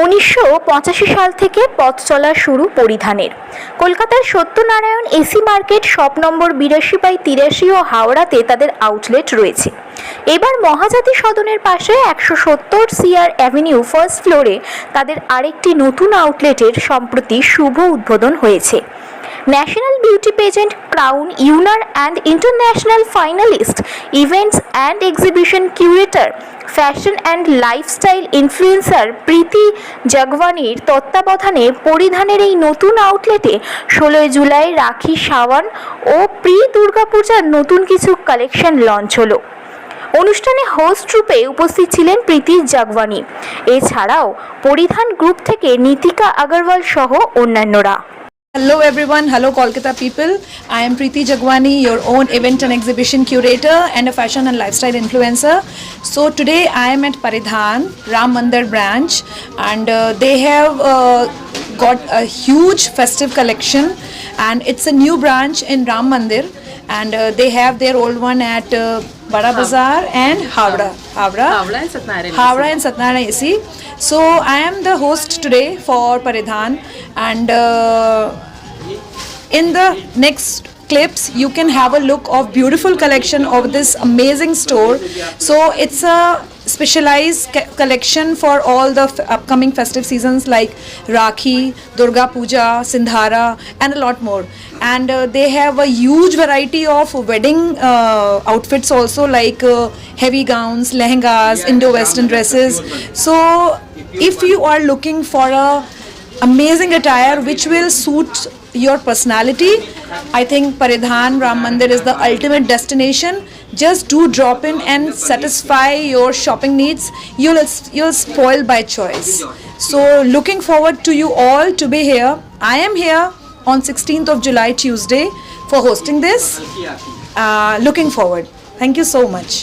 1985 সাল থেকে পথ চলা শুরু পরিধানের। কলকাতার Satyanarayan AC market shop number 82/83 ও হাওড়াতে তাদের আউটলেট রয়েছে। এবার মহাজাতি সদনের পাশে 170 সিআর অ্যাভিনিউ ফার্স্ট ফ্লোরে তাদের আরেকটি নতুন আউটলেটের সম্প্রতি শুভ উদ্বোধন হয়েছে। National beauty pageant crown winner and international finalist, events and exhibition curator, fashion and lifestyle influencer Preeti জাগওয়ানির তত্ত্বাবধানে পরিধানের এই নতুন আউটলেটে 16 জুলাই রাখি, সাওয়ান ও প্রি দুর্গাপূজার নতুন কিছু কালেকশন লঞ্চ হলো। অনুষ্ঠানে হোস্ট রূপে উপস্থিত ছিলেন প্রীতি জাগওয়ানি। এছাড়াও পরিধান গ্রুপ থেকে নীতিকা আগরওয়াল সহ অন্যান্যরা। Hello everyone, hello Kolkata people. I am Preeti Jagwani, your own event and exhibition curator and a fashion and lifestyle influencer. So today I am at Paridhan Ram Mandir branch, and they have got a huge festive collection, and it's a new branch in Ram Mandir, and they have their old one at Bada Bazaar and Havra and Satnara AC. So I am the host today for Paridhan, and in the next clips you can have a look of beautiful collection of this amazing store. So it's a specialized collection for all the upcoming festive seasons like Rakhi, Durga Puja, Sindhara and a lot more. And they have a huge variety of wedding outfits also, like heavy gowns, lehengas, Indo-Western dresses. So if you are looking for a amazing attire which will suit your personality, I think Paridhan Ram Mandir is the ultimate destination. Just do drop in and satisfy your shopping needs. You'll spoil by choice. So looking forward to you all to be here. I am here on 16th of July, Tuesday, for hosting this. Looking forward. Thank you so much.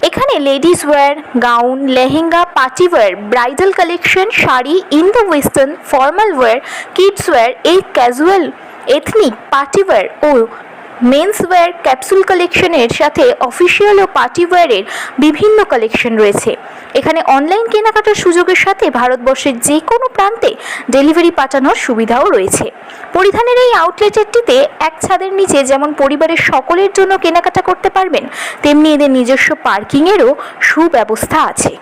এখানে ladies wear, gown, lehenga, party wear, bridal collection, sari, Indo western, formal wear, kids wear, এই casual, ethnic, party wear ও men's wear capsule কালেকশনের সাথে official ও party ওয়্যারের বিভিন্ন collection রয়েছে। এখানে online কেনাকাটার সুযোগের সাথে ভারতবর্ষের যে কোনো প্রান্তে ডেলিভারি পাঠানোর সুবিধাও রয়েছে। পরিধানের এই আউটলেটটিতে এক ছাদের নিচে যেমন পরিবারের সকলের জন্য কেনাকাটা করতে পারবেন, তেমনি এদের নিজস্ব পার্কিংয়েরও সুব্যবস্থা আছে।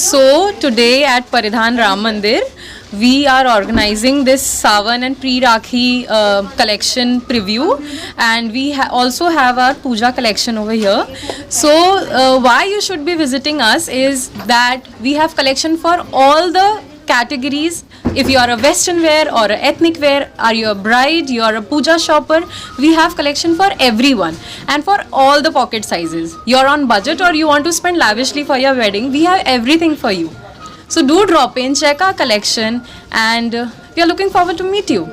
So today at Paridhan Ram Mandir, we are organizing this Sawan and Pre-Rakhi collection preview, and we also have our Puja collection over here. So why you should be visiting us is that we have collection for all the categories. If you are a western wear or a ethnic wear, are you a bride, you are a puja shopper, we have collection for everyone and for all the pocket sizes. You're on budget or you want to spend lavishly for your wedding, we have everything for you. So do drop in, check our collection, and we are looking forward to meet you.